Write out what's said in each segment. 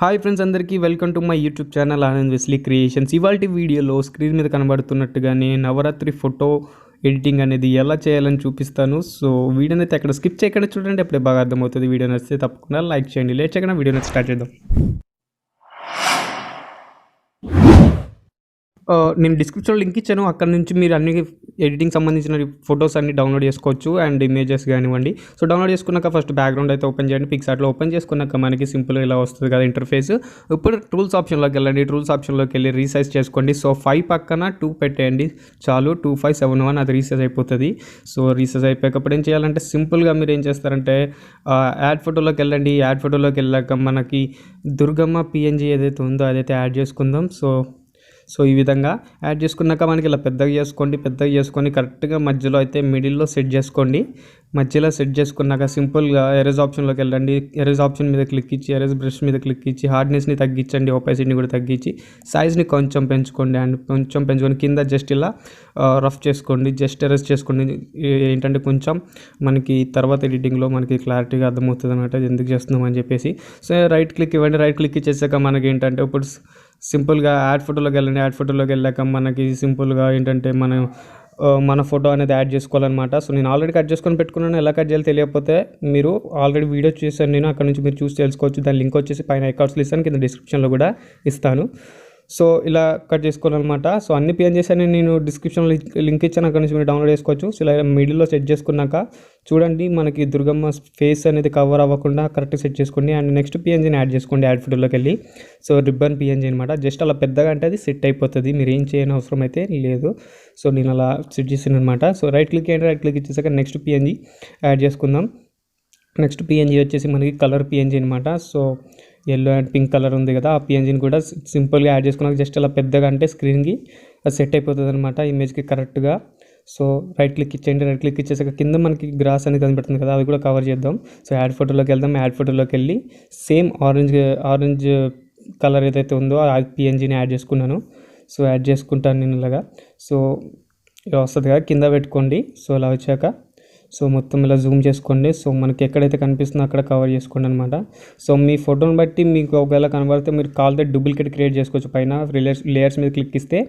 Hi friends, అందరికీ welcome to my YouTube channel Anandwesleycreations. ఇవాల్టి వీడియోలో స్క్రీన్ మీద కనబడుతున్నట్టుగానే నవరాత్రి ఫోటో ఎడిటింగ్ అనేది ఎలా చేయాలని చూపిస్తాను. సో వీడియోని అయితే అక్కడ స్కిప్ చేయకుండా చూడండి, అప్పుడే బాగా అర్థమవుతుంది. వీడియో నచ్చితే తప్పకుండా లైక్ చేయండి. లేట్ చేయకుండా వీడియోని స్టార్ట్ చేద్దాం. నేను డిస్క్రిప్షన్లో లింక్ ఇచ్చాను, అక్కడ నుంచి మీరు అన్ని ఎడిటింగ్ సంబంధించిన ఫొటోస్ అన్ని డౌన్లోడ్ చేసుకోవచ్చు అండ్ ఇమేజెస్ కానివ్వండి. సో డౌన్లోడ్ చేసుకున్నాక ఫస్ట్ బ్యాక్గ్రౌండ్ అయితే ఓపెన్ చేయండి. పిక్సార్ట్లో ఓపెన్ చేసుకున్నాక మనకి సింపుల్ ఇలా వస్తుంది కదా ఇంటర్ఫేస్. ఇప్పుడు టూల్స్ ఆప్షన్లోకి వెళ్ళండి. టూల్స్ ఆప్షన్లోకి వెళ్ళి రీసైజ్ చేసుకోండి. సో 5 పక్కన 2 పెట్టేయండి చాలు. 2571 అది రీసైజ్ అయిపోతుంది. సో రీసైజ్ అయిపోయేటప్పుడు ఏం చేయాలంటే సింపుల్గా మీరు ఏం చేస్తారంటే యాడ్ ఫోటోలోకి వెళ్ళండి. యాడ్ ఫోటోలోకి వెళ్ళాక మనకి దుర్గమ్మ పిఎన్జీ ఏదైతే ఉందో అదైతే యాడ్ చేసుకుందాం. సో ఈ విధంగా యాడ్ చేసుకున్నాక మనకి ఇలా పెద్దగా చేసుకొని కరెక్ట్గా మధ్యలో అయితే మిడిల్లో సెట్ చేసుకోండి. మధ్యలో సెట్ చేసుకున్నాక సింపుల్గా ఎరేజ్ ఆప్షన్లోకి వెళ్ళండి. ఎరేజ్ ఆప్షన్ మీద క్లిక్ ఇచ్చి ఎరేజ్ బ్రష్ మీద క్లిక్ ఇచ్చి హార్డ్నెస్ని తగ్గించండి, ఒపాసిటీని కూడా తగ్గించి సైజ్ని కొంచెం పెంచుకోండి. అండ్ కొంచెం పెంచుకొని కింద జస్ట్ ఇలా రఫ్ చేసుకోండి, జస్ట్ ఎరేజ్ చేసుకోండి. ఏంటంటే కొంచెం మనకి తర్వాత ఎడిటింగ్లో మనకి క్లారిటీగా అర్థమవుతుంది అనమాట ఎందుకు చేస్తున్నాం అని చెప్పేసి. సో రైట్ క్లిక్ ఇవ్వండి. రైట్ క్లిక్ ఇచ్చేసాక మనకి ఏంటంటే ఇప్పుడు సింపుల్గా యాడ్ ఫోటోలోకి వెళ్ళండి. యాడ్ ఫోటోలోకి వెళ్ళాక మనకి సింపుల్గా ఏంటంటే మన ఫోటో అనేది యాడ్ చేసుకోవాలన్నమాట. సో నేను ఆల్రెడీ కట్ చేసుకొని పెట్టుకున్నాను. ఎలా కట్ చేయాలో తెలియకపోతే మీరు ఆల్రెడీ వీడియో చూసాను నేను, అక్కడ నుంచి మీరు చూసి తెలుసుకోవచ్చు. దాని లింక్ వచ్చేసి పైన అకౌంట్స్లో ఇస్తాను, కింద డిస్క్రిప్షన్లో కూడా ఇస్తాను. సో ఇలా కట్ చేసుకోవాలన్నమాట. సో అన్ని పిఎన్జీస్ అని నేను డిస్క్రిప్షన్లో లింక్ ఇచ్చాను, అక్కడ నుంచి మీరు డౌన్లోడ్ చేసుకోవచ్చు. సో ఇలా మిడిల్లో సెట్ చేసుకున్నాక చూడండి మనకి దుర్గమ్మ ఫేస్ అనేది కవర్ అవ్వకుండా కరెక్ట్గా సెట్ చేసుకోండి. అండ్ నెక్స్ట్ పిఎన్జీని యాడ్ చేసుకోండి యాడ్ ఫోటోలోకి వెళ్ళి. సో రిబ్బన్ పిఎన్జీ అనమాట. జస్ట్ అలా పెద్దగా అంటే అది సెట్ అయిపోతుంది, మీరు ఏం చేయని అవసరం అయితే లేదు. సో నేను అలా సెట్ చేసాను అనమాట. సో రైట్ క్లిక్ చేయండి. రైట్ క్లిక్ ఇచ్చేసాక నెక్స్ట్ పిఎన్జీ యాడ్ చేసుకుందాం. నెక్స్ట్ పిఎన్జీ వచ్చేసి మనకి కలర్ పిఎన్జీ అనమాట. So yellow and pink colour ఉంది కదా, ఆ పిఎన్జీని కూడా సింపుల్గా యాడ్ చేసుకున్నాక జస్ట్ అలా పెద్దగా అంటే స్క్రీన్కి అది సెట్ అయిపోతుంది అనమాట ఇమేజ్కి కరెక్ట్గా. సో రైట్ క్లిక్ ఇచ్చేయండి. రైట్ క్లిక్ ఇచ్చేసాక కింద మనకి గ్రాస్ అనేది కనిపెడుతుంది కదా, అవి కూడా కవర్ చేద్దాం. సో యాడ్ ఫోటోలోకి వెళ్దాం. యాడ్ ఫోటోలోకి వెళ్ళి సేమ్ ఆరెంజ్ కలర్ ఏదైతే ఉందో ఆ పిఎన్జీని యాడ్ చేసుకున్నాను. సో యాడ్ చేసుకుంటాను నేను ఇలాగా. సో ఇలా వస్తుంది కదా, కింద పెట్టుకోండి. సో అలా వచ్చాక సో మొత్తం ఇలా జూమ్ చేసుకోండి. సో మనకి ఎక్కడైతే కనిపిస్తుందో అక్కడ కవర్ చేసుకోండి అనమాట. సో మీ ఫోటోని బట్టి మీకు ఒకవేళ కనబడితే మీరు కాల్తో డూప్లికేట్ క్రియేట్ చేసుకోవచ్చు. పైన లేయర్స్ మీద క్లిక్ ఇస్తే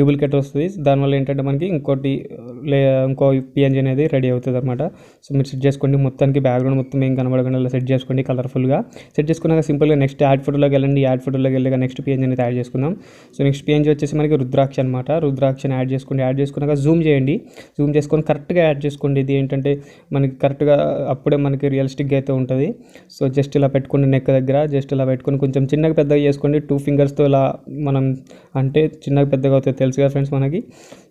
డూప్లికేట్ వస్తుంది. దానివల్ల ఏంటంటే మనకి ఇంకో పిఎన్జీ అనేది రెడీ అవుతుంది అనమాట. సో మీరు సెట్ చేసుకోండి. మొత్తానికి బ్యాక్గ్రౌండ్ మొత్తం ఏం కనబడకుండా ఇలా సెట్ చేసుకోండి కలర్ఫుల్గా. సెట్ చేసుకున్నాక సింపుల్గా నెక్స్ట్ యాడ్ ఫోటోలోకి వెళ్ళండి. యాడ్ ఫోటోలోకి వెళ్ళాక నెక్స్ట్ పిఎన్జీ అనేది యాడ్ చేసుకుందాం. సో నెక్స్ట్ పిఎన్జీ వచ్చేసి మనకి రుద్రాక్ష అనమాట. రుద్రాక్షని యాడ్ చేసుకోండి. యాడ్ చేసుకున్నాక జూమ్ చేయండి. జూమ్ చేసుకొని కరెక్ట్గా యాడ్ చేసుకోండి. ఇది ఏంటంటే మనకి కరెక్ట్గా అప్పుడే మనకి రియలిస్టిక్గా అయితే ఉంటుంది. సో జస్ట్ ఇలా పెట్టుకోండి, నెక్ దగ్గర జస్ట్ ఇలా పెట్టుకొని కొంచెం చిన్నగా పెద్దగా చేసుకోండి. 2 ఫింగర్స్తో ఇలా మనం అంటే చిన్నగా పెద్దగా అవుతుంది తెలుసు కదా ఫ్రెండ్స్ మనకి.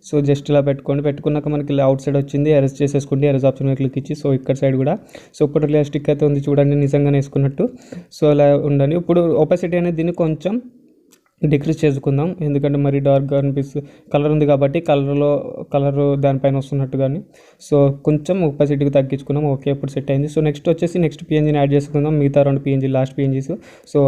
సో జస్ట్ ఇలా పెట్టుకున్నాక మనకి ఇలా అవుట్ సైడ్ వచ్చింది, ఎరేజ్ చేసేసుకోండి. ఎరేజ్ ఆప్షన్ మీద క్లిక్ ఇచ్చి సో ఇక్కడ సైడ్ కూడా సో ఇప్పుడు రియలిస్టిక్ అయితే ఉంది చూడండి, నిజంగానే వేసుకున్నట్టు. సో అలా ఉండండి. ఇప్పుడు ఒపాసిటీ అనేది దీన్ని కొంచెం డిక్రీజ్ చేసుకుందాం, ఎందుకంటే మరి డార్క్గా అనిపిస్తుంది. కలర్ ఉంది కాబట్టి కలర్ దానిపైన వస్తున్నట్టు కానీ. సో కొంచెం ఒపాసిటీకి తగ్గించుకున్నాం. ఓకే, ఇప్పుడు సెట్ అయింది. సో నెక్స్ట్ వచ్చేసి నెక్స్ట్ పిఎన్జీని యాడ్ చేసుకుందాం. మిగతా 2 పిఎన్జీ లాస్ట్ పిఎన్జీస్. సో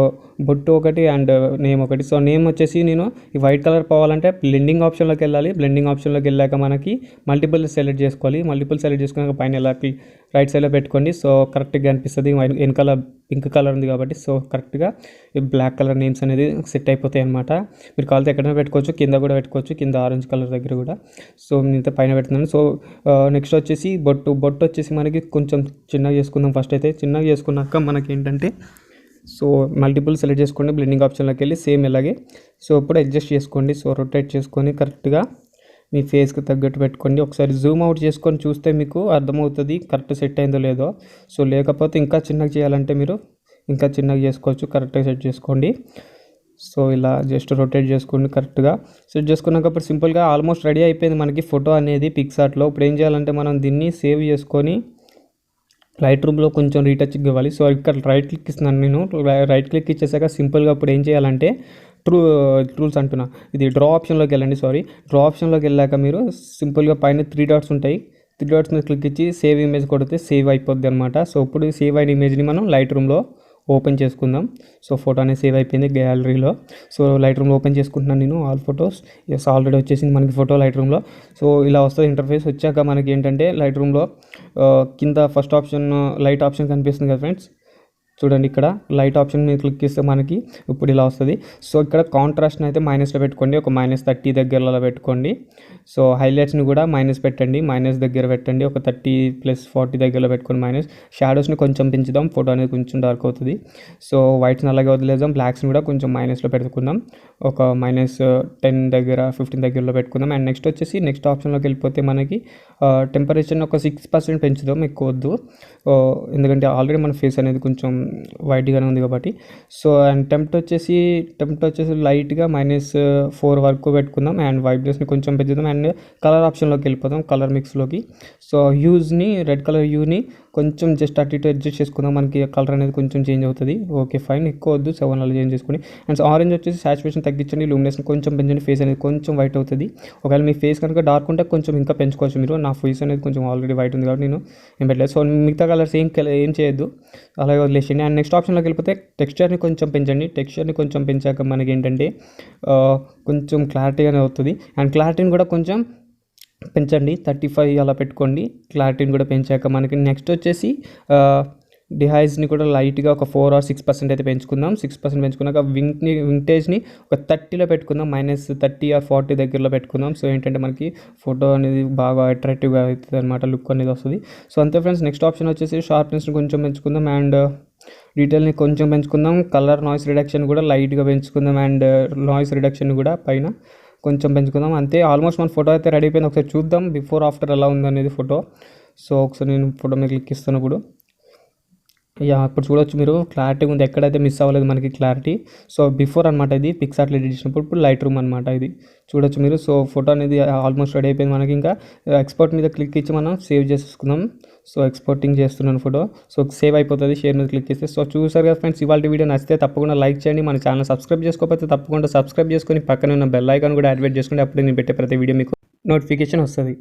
బొట్టు ఒకటి అండ్ నేమ్ ఒకటి. సో నేమ్ వచ్చేసి నేను ఈ వైట్ కలర్ పోవాలంటే బ్లెండింగ్ ఆప్షన్లోకి వెళ్ళాలి. బ్లెండింగ్ ఆప్షన్లోకి వెళ్ళాక మనకి మల్టిపుల్ సెలెక్ట్ చేసుకోవాలి. మల్టిపుల్ సెలెక్ట్ చేసుకున్నాక పైన ఇలా రైట్ సైడ్లో పెట్టుకోండి. సో కరెక్ట్గా అనిపిస్తుంది. వెనకాల పింక్ కలర్ ఉంది కాబట్టి సో కరెక్ట్గా బ్లాక్ కలర్ నేమ్స్ అనేది సెట్ అయిపోతాయి అనమాట. మీరు కాల్తో ఎక్కడైనా పెట్టుకోవచ్చు, కింద కూడా పెట్టుకోవచ్చు, కింద ఆరెంజ్ కలర్ దగ్గర కూడా. సో నేనైతే పైన పెడుతున్నాను. సో నెక్స్ట్ వచ్చేసి బొట్టు వచ్చేసి మనకి కొంచెం చిన్నగా చేసుకుందాం. ఫస్ట్ అయితే చిన్నగా చేసుకున్నాక మనకి ఏంటంటే సో మల్టిపుల్ సెలెక్ట్ చేసుకోండి. బ్లెండింగ్ ఆప్షన్లోకి వెళ్ళి సేమ్ ఇలాగే. సో ఇప్పుడు అడ్జస్ట్ చేసుకోండి. సో రొటేట్ చేసుకొని కరెక్ట్గా మీ ఫేస్కి తగ్గట్టు పెట్టుకోండి. ఒకసారి జూమ్ అవుట్ చేసుకొని చూస్తే మీకు అర్థమవుతుంది కరెక్ట్ సెట్ అయిందో లేదో. సో లేకపోతే ఇంకా చిన్నగా చేయాలంటే మీరు ఇంకా చిన్నగా చేసుకోవచ్చు. కరెక్ట్గా సెట్ చేసుకోండి. సో ఇలా జస్ట్ రొటేట్ చేసుకోండి. కరెక్ట్గా సెట్ చేసుకున్నాక ఇప్పుడు సింపుల్గా ఆల్మోస్ట్ రెడీ అయిపోయింది మనకి ఫోటో అనేది పిక్సార్ట్లో. ఇప్పుడు ఏం చేయాలంటే మనం దీన్ని సేవ్ చేసుకొని లైట్ రూమ్లో కొంచెం రీటచ్ ఇవ్వాలి. సో ఇక్కడ రైట్ క్లిక్ ఇస్తున్నాను నేను. రైట్ క్లిక్ ఇచ్చేసాక సింపుల్గా ఇప్పుడు ఏం చేయాలంటే టూల్స్ అంటున్నా, ఇది డ్రా ఆప్షన్లోకి వెళ్ళండి. డ్రా ఆప్షన్లోకి వెళ్ళాక మీరు సింపుల్గా పైన 3 డాట్స్ ఉంటాయి. 3 డాట్స్ మీద క్లిక్ ఇచ్చి సేవ్ ఇమేజ్ కొడితే సేవ్ అయిపోద్ది అనమాట. సో ఇప్పుడు సేవ్ అయిన ఇమేజ్ని మనం లైట్ రూమ్లో ఓపెన్ చేసుకుందాం. సో ఫోటో అనేది సేవ్ అయిపోయింది గ్యాలరీలో. సో లైట్ రూమ్లో ఓపెన్ చేసుకుంటున్నాను నేను ఆల్ ఫొటోస్. ఎస్, ఆల్రెడీ వచ్చేసింది మనకి ఫోటో లైట్ రూమ్లో. సో ఇలా వస్తుంది ఇంటర్ఫేస్. వచ్చాక మనకి ఏంటంటే లైట్ రూమ్లో కింద ఫస్ట్ ఆప్షన్ లైట్ ఆప్షన్ కనిపిస్తుంది కదా ఫ్రెండ్స్. చూడండి ఇక్కడ లైట్ ఆప్షన్ మీద క్లిక్ చేస్తే మనకి ఇప్పుడు ఇలా వస్తుంది. సో ఇక్కడ కాంట్రాస్ట్ని అయితే మైనస్లో పెట్టుకోండి, ఒక -30 దగ్గరలో పెట్టుకోండి. సో హైలైట్స్ని కూడా మైనస్ పెట్టండి, మైనస్ దగ్గర పెట్టండి, ఒక 30+40 దగ్గరలో పెట్టుకోండి మైనస్. షాడోస్ని కొంచెం పెంచుదాం, ఫోటో అనేది కొంచెం డార్క్ అవుతుంది. సో వైట్స్ని అలాగే వదిలేద్దాం, బ్లాక్స్ని కూడా కొంచెం మైనస్లో పెట్టుకుందాం, ఒక -10 దగ్గర 15 దగ్గరలో పెట్టుకుందాం. అండ్ నెక్స్ట్ వచ్చేసి నెక్స్ట్ ఆప్షన్లోకి వెళ్ళిపోతే మనకి టెంపరేచర్ని ఒక 6% పెంచుదాం, ఎక్కువ వద్దు, ఎందుకంటే ఆల్రెడీ మన ఫేస్ అనేది కొంచెం వైట్గానే ఉంది కాబట్టి. సో అండ్ టెంప్ట్ వచ్చేసి లైట్గా -4 వరకు పెట్టుకుందాం. అండ్ వైబ్రెస్ని కొంచెం పెంచుదాం. అండ్ కలర్ ఆప్షన్లోకి వెళ్ళిపోదాం, కలర్ మిక్స్లోకి. సో హ్యూస్ని, రెడ్ కలర్ హ్యూని కొంచెం జస్ట్ అటు ఇటు అడ్జస్ట్ చేసుకుందాం, మనకి కలర్ అనేది కొంచెం చేంజ్ అవుతుంది. ఓకే ఫైన్, ఎక్కువ వద్దు, 7 అలా చేంజ్ చేసుకుని. అండ్ ఆరెంజ్ వచ్చేసి సాచురేషన్ తగ్గించండి, లూమినెస్ని కొంచెం పెంచండి, ఫేస్ అనేది కొంచెం వైట్ అవుతుంది. ఒకవేళ మీ ఫేస్ కనుక డార్క్ ఉంటే కొంచెం ఇంకా పెంచుకోవచ్చు మీరు. నా ఫేస్ అనేది కొంచెం ఆల్రెడీ వైట్ ఉంది కాబట్టి నేను ఏం పెట్టలేదు. సో మిగతా కలర్స్ ఏం చేయొద్దు, అలాగే వదిలేసండి. అండ్ నెక్స్ట్ ఆప్షన్లోకి వెళ్ళిపోతే టెక్స్చర్ని కొంచెం పెంచండి. టెక్స్చర్ని కొంచెం పెంచాక మనకి ఏంటంటే కొంచెం క్లారిటీగానే అవుతుంది. అండ్ క్లారిటీని కూడా కొంచెం పెంచండి, 35 అలా పెట్టుకోండి. క్లారిటీని కూడా పెంచాక మనకి నెక్స్ట్ వచ్చేసి డిహైజ్ని కూడా లైట్గా ఒక 4 or 6% అయితే పెంచుకుందాం. 6% పెంచుకున్నాక వింటేజ్ని ఒక 30లో పెట్టుకుందాం, -30 or 40 దగ్గరలో పెట్టుకుందాం. సో ఏంటంటే మనకి ఫోటో అనేది బాగా అట్రాక్టివ్గా అవుతుంది అనమాట, లుక్ అనేది వస్తుంది. సో అంతే ఫ్రెండ్స్. నెక్స్ట్ ఆప్షన్ వచ్చేసి షార్ప్నెస్ని కొంచెం పెంచుకుందాం అండ్ డీటెయిల్ని కొంచెం పెంచుకుందాం. కలర్ నాయిస్ రిడక్షన్ కూడా లైట్గా పెంచుకుందాం అండ్ నాయిస్ రిడక్షన్ కూడా పైన కొంచెం పెంచుకుందాం. అంతే, ఆల్మోస్ట్ మన ఫోటో అయితే రెడీ అయిపోయింది. ఒకసారి చూద్దాం బిఫోర్ ఆఫ్టర్ ఎలా ఉందనేది ఫోటో. సో ఒకసారి నేను ఫోటో మీద క్లిక్ ఇస్తున్నప్పుడు ఇప్పుడు చూడొచ్చు మీరు, క్లారిటీ ఉంది, ఎక్కడైతే మిస్ అవ్వలేదు మనకి క్లారిటీ. సో బిఫోర్ అనమాట ఇది, పిక్సార్ట్లో ఎడిట్ చేసినప్పుడు. ఇప్పుడు లైట్ రూమ్ అనమాట ఇది, చూడొచ్చు మీరు. సో ఫోటో అనేది ఆల్మోస్ట్ రెడీ అయిపోయింది మనకి. ఇంకా ఎక్స్పోర్ట్ మీద క్లిక్ ఇచ్చి మనం సేవ్ చేసుకుందాం. సో ఎక్స్పోర్టింగ్ చేస్తున్నాను ఫోటో. సో సేవ్ అయిపోతుంది షేర్ మీద క్లిక్ చేస్తే. సో చూసారు కదా ఫ్రెండ్స్, ఇవాళ వీడియో నచ్చితే తప్పకుండా లైక్ చేయండి. మన ఛానల్ సబ్స్క్రైబ్ చేసుకోకపోతే తప్పకుండా సబ్స్క్రైబ్ చేసుకొని పక్కన ఉన్న బెల్ ఐకాన్ కూడా యాక్టివేట్ చేసుకోండి. అప్పుడు నేను పెట్టే ప్రతి వీడియో మీకు నోటిఫికేషన్ వస్తుంది.